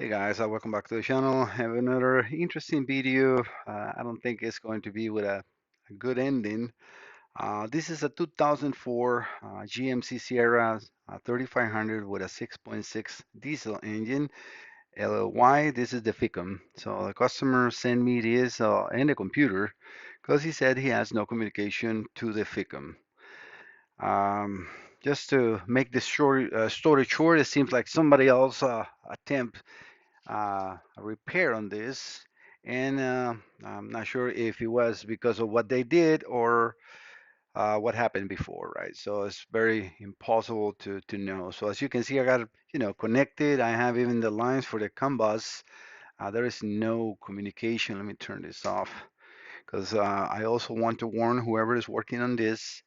Hey guys, welcome back to the channel. I have another interesting video. I don't think it's going to be with a good ending. This is a 2004 GMC Sierra 3500 with a 6.6 diesel engine. Why? This is the FICM. So the customer sent me this in the computer because he said he has no communication to the FICM. Um, just to make this story short, it seems like somebody else attempt a repair on this, and I'm not sure if it was because of what they did or what happened before, right? So it's very impossible to know. So as you can see, I got connected. I have even the lines for the CAN bus. There is no communication. Let me turn this off because I also want to warn whoever is working on this.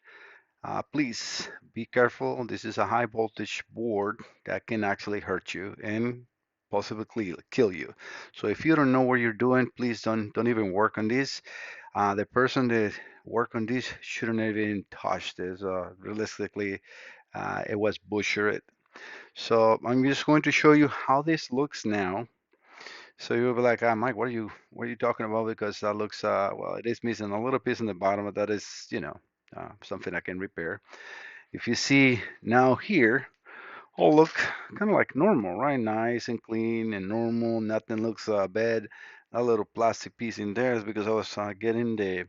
Please be careful. This is a high voltage board that can actually hurt you and possibly kill you. So if you don't know what you're doing, please don't even work on this. The person that worked on this shouldn't even touch this. Realistically, it was butchered. So I'm just going to show you how this looks now. So you'll be like, Mike, what are you talking about? Because that looks well, it is missing a little piece in the bottom, but that is, something I can repair. If you see now here, all look kind of like normal, right? Nice and clean and normal. Nothing looks bad. A little plastic piece in there is because I was getting the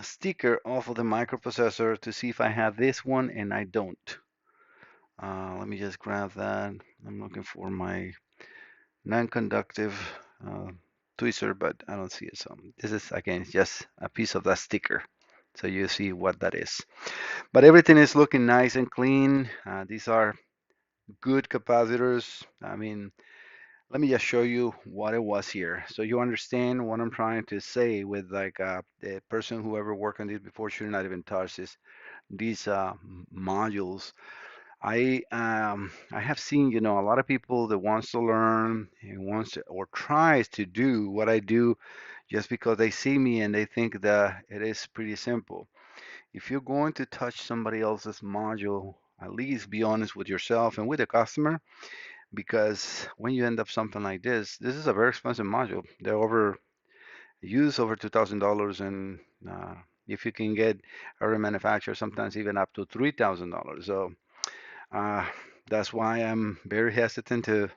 sticker off of the microprocessor to see if I have this one, and I don't. Let me just grab that. I'm looking for my non-conductive uh, tweezer, but I don't see it. So this is again just a piece of that sticker. So you see what that is. But everything is looking nice and clean. These are good capacitors. I mean, let me just show you what it was here so you understand what I'm trying to say with like the person who ever worked on this before should not even touch these modules. I have seen a lot of people that wants to learn and wants to or tries to do what I do just because they see me and they think that it is pretty simple. If you're going to touch somebody else's module, at least be honest with yourself and with the customer, because when you end up something like this is a very expensive module. They're over $2,000, and if you can get a manufacturer, sometimes even up to $3,000. So uh, that's why I'm very hesitant to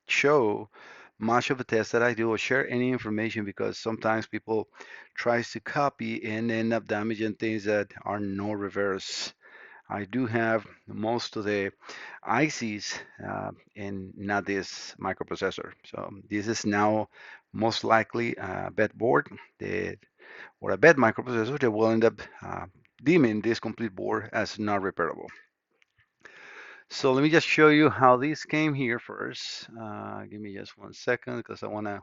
show much of the test that I do or share any information because sometimes people tries to copy and end up damaging things that are no reverse. I do have most of the ICs and not this microprocessor. So this is now most likely a bed board that, or a bed microprocessor that will end up deeming this complete board as not repairable. So let me just show you how this came here first. Give me just 1 second because I want to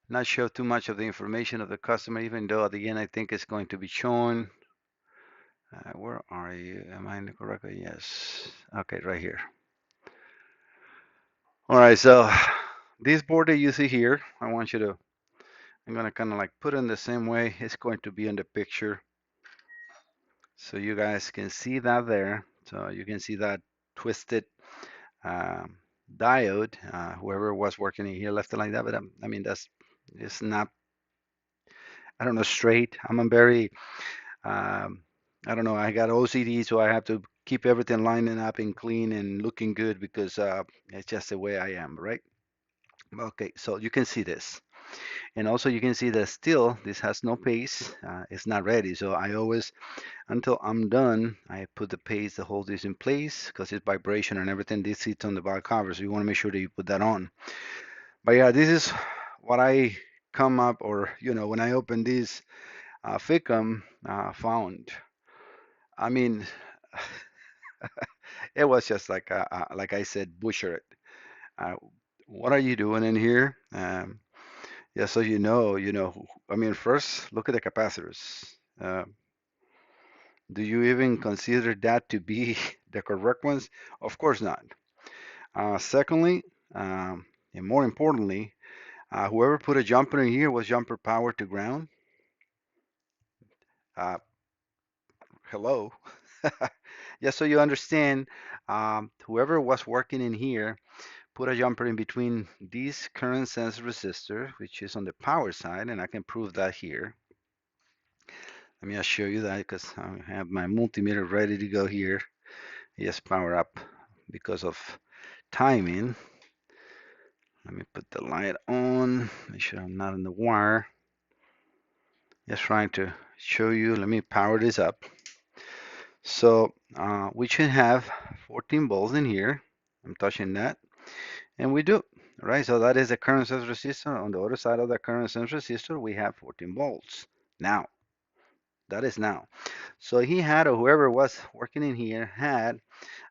not show too much of the information of the customer, even though at the end I think it's going to be shown. Where are you? Am I in the correct? Yes. Okay, right here. All right, so this board that you see here, I'm gonna kind of like put it in the same way it's going to be in the picture. So you guys can see that there. So you can see that twisted um, diode. Whoever was working in here left it like that, but I mean, it's not, I don't know, straight. I'm a very, um, I don't know, I got OCD, so I have to keep everything lining up and clean and looking good because it's just the way I am, right? Okay, so you can see this. And also you can see that still this has no paste. It's not ready. So I always, until I'm done, I put the paste to hold this in place because it's vibration and everything. This sits on the back cover. So you want to make sure that you put that on. But yeah, this is what I come up or, when I open this FICM found. I mean, it was just like I said, butcher it. Uh, what are you doing in here? Yeah, so I mean, first look at the capacitors. Uh, do you even consider that to be the correct ones? Of course not. Secondly, and more importantly, whoever put a jumper in here was jumper power to ground. Uh, Hello. Just so you understand, whoever was working in here put a jumper in between this current sense resistor, which is on the power side, and I can prove that here. Let me just show you that because I have my multimeter ready to go here. Just power up because of timing. Let me put the light on, make sure I'm not in the wire. Just trying to show you. Let me power this up. So we should have 14 volts in here. I'm touching that, and we do. Right, so that is the current sense resistor. On the other side of the current sense resistor, we have 14 volts. Now, that is now. So he had, or whoever was working in here, had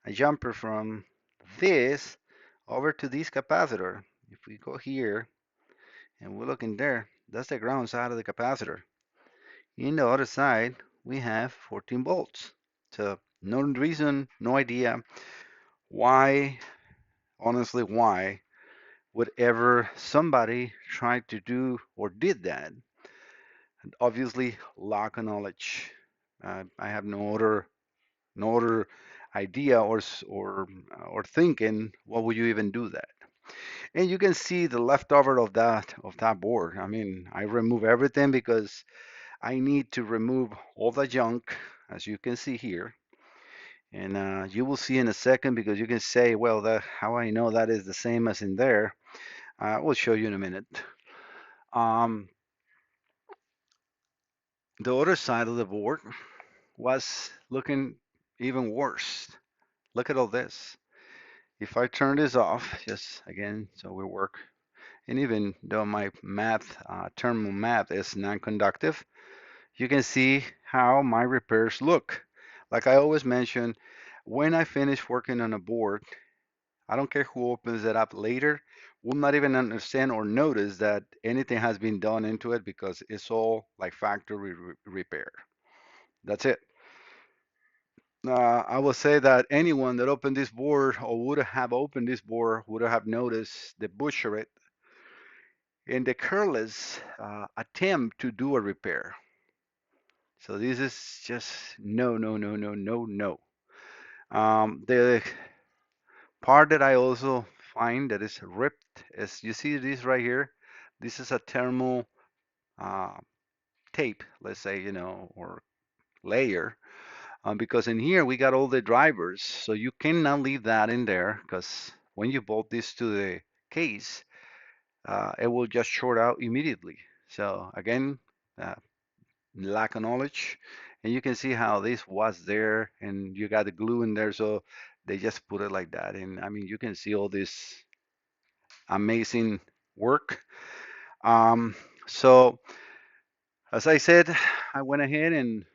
a jumper from this over to this capacitor. If we go here and we look in there, that's the ground side of the capacitor. In the other side, we have 14 volts. So no reason, no idea why, honestly, why would ever somebody try to do or did that. And obviously, lack of knowledge. I have no other idea or thinking what would you even do that. And you can see the leftover of that board. I mean, I remove everything because I need to remove all the junk, as you can see here. And you will see in a second because you can say, well, that how I know that is the same as in there. I will show you in a minute. Um, the other side of the board was looking even worse. Look at all this. If I turn this off, just again, so we work, and even though my math, thermal math is non-conductive, you can see how my repairs look. Like I always mention, when I finish working on a board, I don't care who opens it up later, will not even understand or notice that anything has been done into it because it's all like factory repair. That's it. I will say that anyone that opened this board or would have opened this board would have noticed the butcher and the careless attempt to do a repair. So this is just no, no, no, no, no, no. The part that I also find that is ripped is you see this right here. This is a thermal uh, tape, let's say, or layer. Because in here we got all the drivers, so you cannot leave that in there because when you bolt this to the case, it will just short out immediately. So again, uh, lack of knowledge, and you can see how this was there, and you got the glue in there, so they just put it like that. And I mean, you can see all this amazing work. Um, so as I said, I went ahead and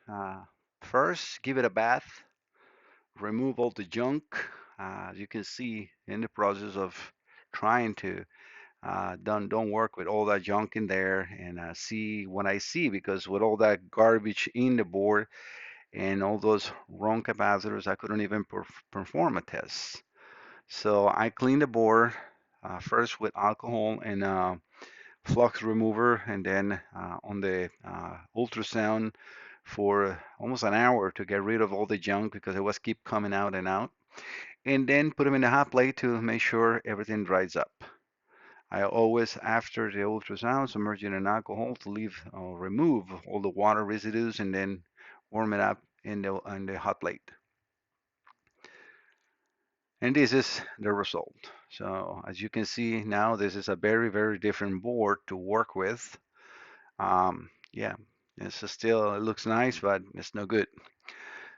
first give it a bath, remove all the junk. As you can see in the process of trying to don't work with all that junk in there and see what I see because with all that garbage in the board and all those wrong capacitors, I couldn't even perform a test. So I cleaned the board first with alcohol and flux remover, and then on the ultrasound for almost an hour to get rid of all the junk because it was keep coming out and out, and then put them in a hot plate to make sure everything dries up. I always, after the ultrasound, submerge it in alcohol to leave or remove all the water residues, and then warm it up in the hot plate. And this is the result. So as you can see now, this is a very, very different board to work with. Yeah, it's still, it looks nice, but it's no good.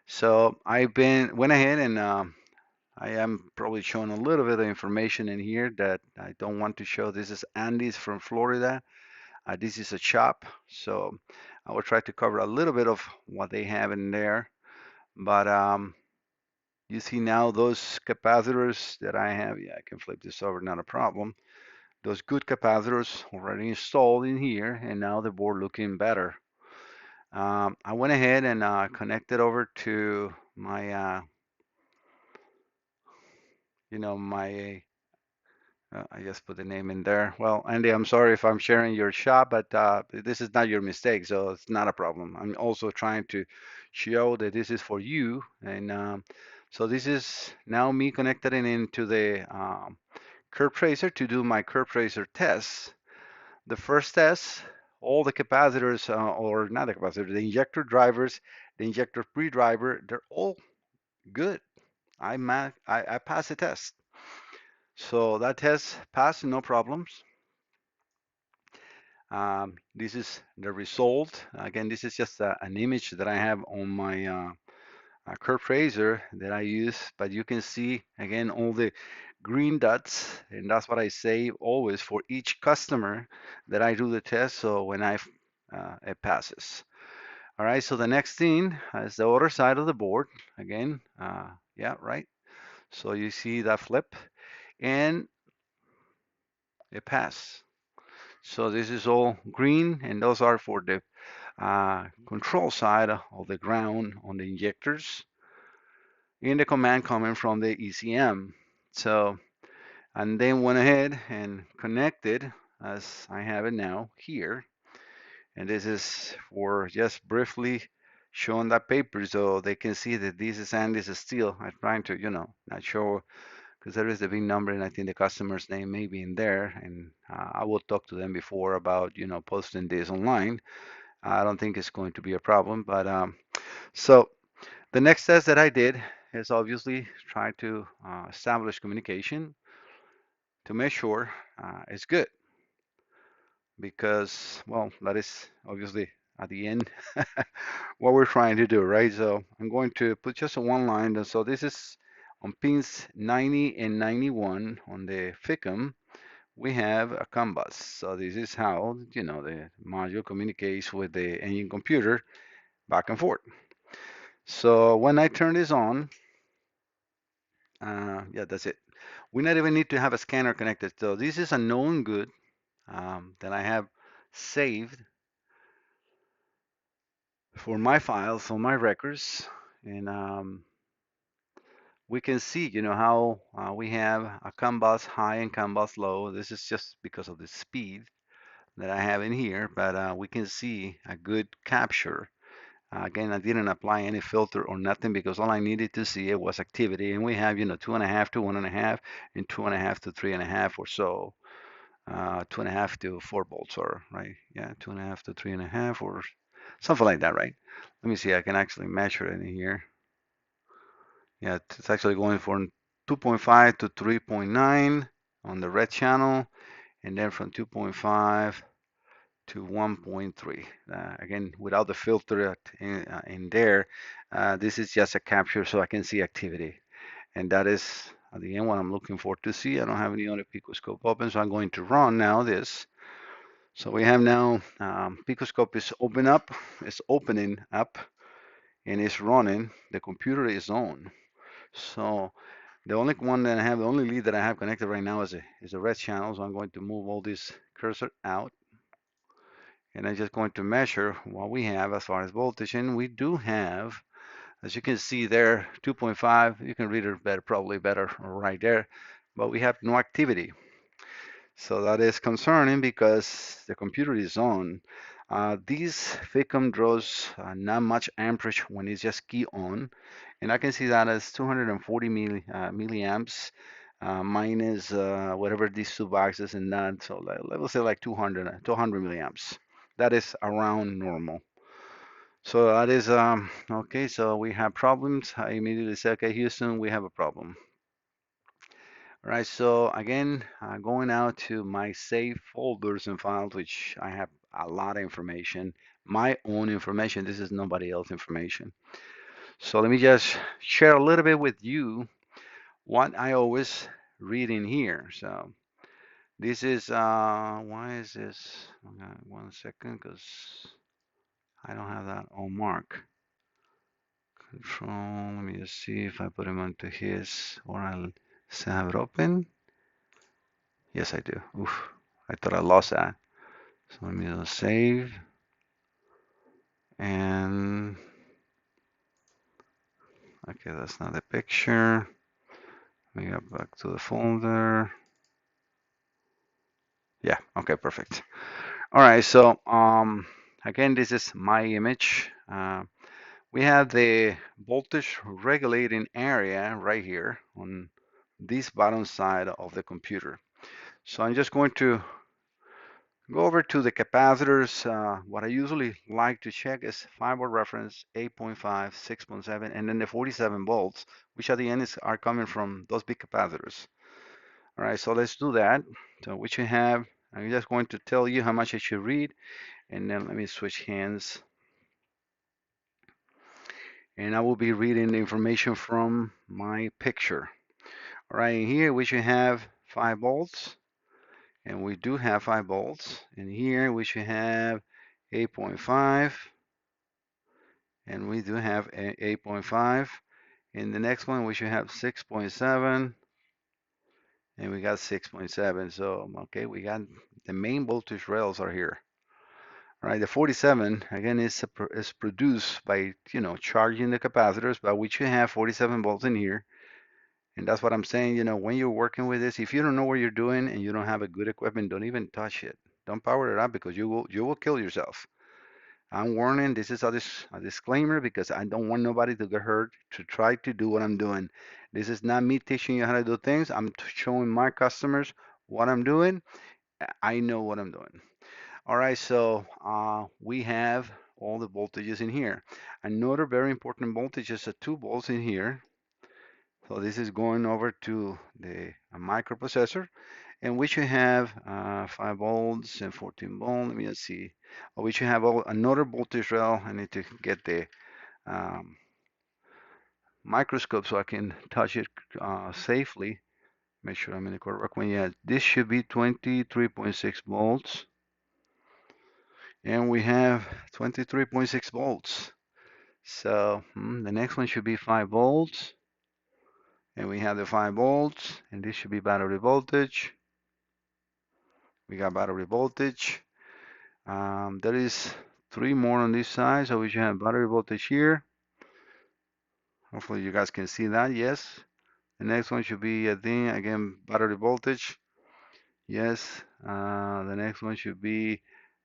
So went ahead and I am probably showing a little bit of information in here that I don't want to show. This is Andy's from Florida. This is a shop, so I will try to cover a little bit of what they have in there. But you see now those capacitors that I have. Yeah, I can flip this over, not a problem. Those good capacitors already installed in here, and now the board looking better. I went ahead and connected over to my, my I just put the name in there. Well, Andy, I'm sorry if I'm sharing your shop, but this is not your mistake, so it's not a problem. I'm also trying to show that this is for you, and so this is now me connected into the curve tracer to do my curve tracer tests. The first test, all the capacitors, or not the capacitor, the injector drivers, the injector pre-driver, they're all good. I passed the test. So that test passed, no problems. This is the result. Again, this is just an image that I have on my curve tracer that I use, but you can see again all the green dots, and that's what I say always for each customer that I do the test. So when it passes. All right, so the next thing is the other side of the board. Again, yeah, right. So you see that flip, and it passed. So this is all green, and those are for the control side of the ground on the injectors in the command coming from the ECM. So, and then went ahead and connected as I have it now here. And this is for just briefly showing that paper so they can see that this is and this is steel. I'm trying to, not show because there is the big number and I think the customer's name may be in there. And I will talk to them before about, posting this online. I don't think it's going to be a problem. But so the next test that I did is obviously try to establish communication to make sure it's good because, well, that is obviously at the end what we're trying to do, right? So I'm going to put just one line. And so this is on pins 90 and 91 on the FICM. We have a CAN bus. So this is how, the module communicates with the engine computer back and forth. So when I turn this on, yeah, that's it. We not even need to have a scanner connected. So this is a known good that I have saved for my files on my records. And we can see, how we have a CAN bus high and CAN bus low. This is just because of the speed that I have in here, but we can see a good capture. Again, I didn't apply any filter or nothing because all I needed to see it was activity. And we have, 2.5 to 1.5 and 2.5 to 3.5 or so. 2.5 to 4 volts or right. Yeah, 2.5 to 3.5 or something like that, right? Let me see, I can actually measure it in here. Yeah, it's actually going from 2.5 to 3.9 on the red channel, and then from 2.5 to 1.3. Again, without the filter in there, this is just a capture so I can see activity. And that is at the end what I'm looking for to see. I don't have any other picoscope open, so I'm going to run now this. So we have now picoscope is opening up and it's running. The computer is on. So the only one that I have, the only lead that I have connected right now is a red channel. So I'm going to move all this cursor out. And I'm just going to measure what we have as far as voltage. And we do have, as you can see there, 2.5. You can read it better, probably better right there. But we have no activity. So that is concerning because the computer is on. This FICM draws not much amperage when it's just key on. And I can see that as 240 milliamps minus whatever these two boxes and that. So let's say like 200 milliamps. That is around normal. So that is okay. So we have problems. I immediately say, okay, Houston, we have a problem. All right, so again, going out to my save folders and files, which I have a lot of information, my own information. This is nobody else's information. So let me just share a little bit with you what I always read in here. So this is, why is this? Okay, 1 second, because I don't have that on mark. Control, let me just see if I put him onto his, or I'll have it open. Yes, I do. Oof, I thought I lost that. So let me just save. And okay, that's not the picture. Let me go back to the folder. Yeah, okay, perfect. All right, so again, this is my image. We have the voltage regulating area right here on this bottom side of the computer. So I'm just going to go over to the capacitors. What I usually like to check is 5-volt reference, 8.5, 6.7, and then the 47 volts, which at the end are coming from those big capacitors. All right, so let's do that. So what you have, I'm just going to tell you how much I should read, and then let me switch hands. And I will be reading the information from my picture. All right, here we should have 5 volts, and we do have 5 volts. And here we should have 8.5, and we do have 8.5. In the next one, we should have 6.7, and we got 6.7. So, okay, we got the main voltage rails are here. All right, the 47 again is produced by charging the capacitors, but we should have 47 volts in here. And that's what I'm saying, when you're working with this, if you don't know what you're doing and you don't have a good equipment, don't even touch it. Don't power it up because you will kill yourself. I'm warning, this is a disclaimer because I don't want nobody to get hurt to try to do what I'm doing. This is not me teaching you how to do things. I'm showing my customers what I'm doing. I know what I'm doing. All right, so we have all the voltages in here. Another very important voltage is a 2 volts in here. So this is going over to the microprocessor, and we should have 5 volts and 14 volts. Let me just see. Oh, we should have another voltage rail. I need to get the um, microscope so I can touch it safely. Make sure I'm in the correct one. Yeah, this should be 23.6 volts, and we have 23.6 volts. So the next one should be 5 volts, and we have the 5 volts, and this should be battery voltage. We got battery voltage. There is 3 more on this side, so we should have battery voltage here. Hopefully you guys can see that. Yes. The next one should be, I think, again, battery voltage. Yes. The next one should be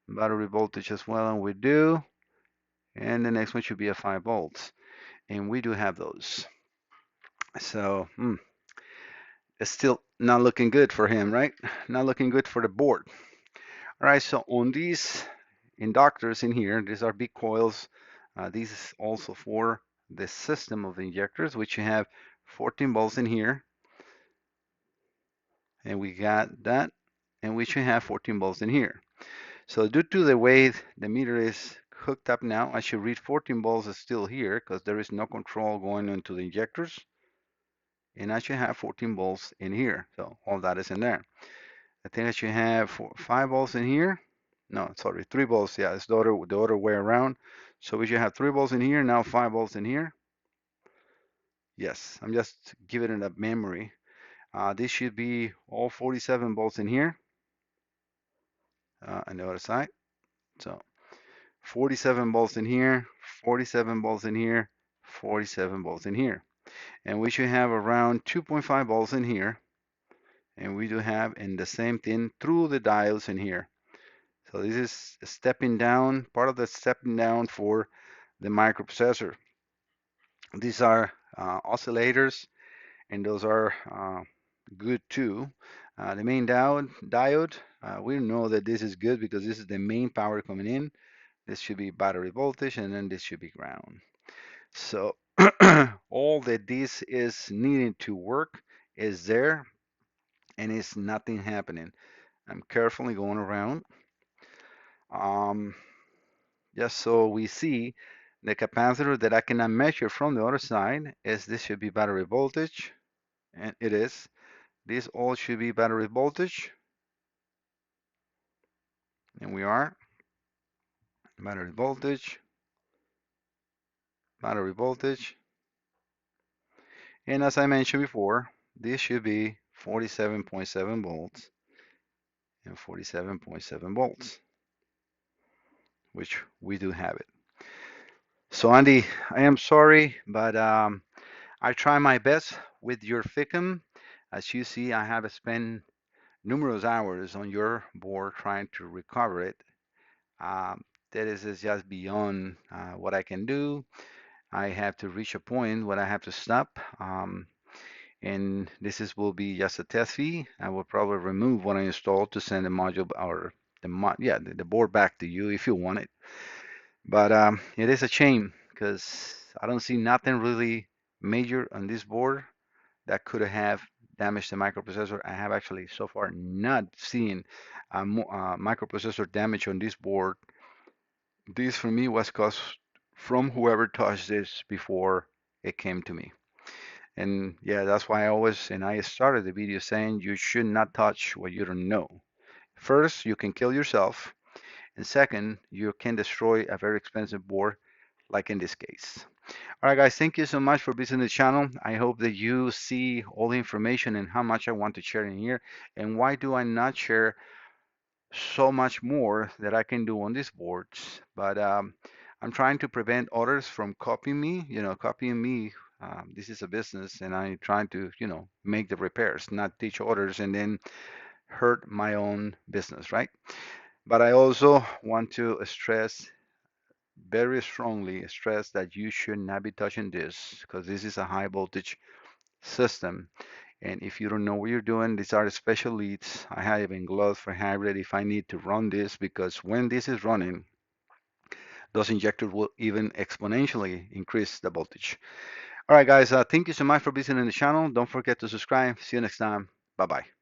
battery voltage as well, and we do. And the next one should be a 5 volts, and we do have those. So it's still not looking good for him, right? Not looking good for the board. All right, so on these inductors in here, these are big coils. This is also for the system of the injectors, which you have 14 volts in here, and we got that, and we should have 14 volts in here. So due to the way the meter is hooked up now, I should read 14 volts is still here because there is no control going into the injectors, and I should have 14 volts in here. So all that is in there. I think I should have 5 volts in here. No, sorry, 3 volts. Yeah, it's the other way around. So we should have 3 volts in here, now 5 volts in here. Yes, I'm just giving it a memory. This should be all 47 volts in here on the other side. So 47 volts in here, 47 volts in here, 47 volts in here. And we should have around 2.5 volts in here. And we do have in the same thing through the diodes in here. So this is stepping down, part of the stepping down for the microprocessor. These are oscillators, and those are good too. The main diode, we know that this is good because this is the main power coming in. This should be battery voltage, and then this should be ground. So all that this is needing to work is there, and it's nothing happening. I'm carefully going around. Um, just so we see the capacitor that I cannot measure from the other side is this should be battery voltage, and it is. This all should be battery voltage, and we are battery voltage, battery voltage, and as I mentioned before, this should be 47.7 volts and 47.7 volts, which we do have it. So Andy, I am sorry, but I try my best with your FICM. As you see, I have spent numerous hours on your board trying to recover it. Um, that is just beyond what I can do. I have to reach a point where I have to stop. and this is will be just a test fee. I will probably remove what I installed to send the module or the board back to you if you want it. But it is a shame because I don't see nothing really major on this board that could have damaged the microprocessor. I have actually so far not seen microprocessor damage on this board. This for me was caused from whoever touched this before it came to me. And yeah, that's why I started the video saying you should not touch what you don't know. First, you can kill yourself, and second, you can destroy a very expensive board, like in this case. All right, guys, thank you so much for visiting the channel. I hope that you see all the information and how much I want to share in here, and why do I not share so much more that I can do on these boards. But I'm trying to prevent others from copying me. Copying me. This is a business, and I'm trying to, make the repairs, not teach others and then hurt my own business, right? But I also want to stress very strongly stress that you should not be touching this because this is a high voltage system. And if you don't know what you're doing, these are special leads. I have even gloves for hybrid if I need to run this, because when this is running, those injectors will even exponentially increase the voltage. All right, guys, thank you so much for visiting the channel. Don't forget to subscribe. See you next time. Bye bye.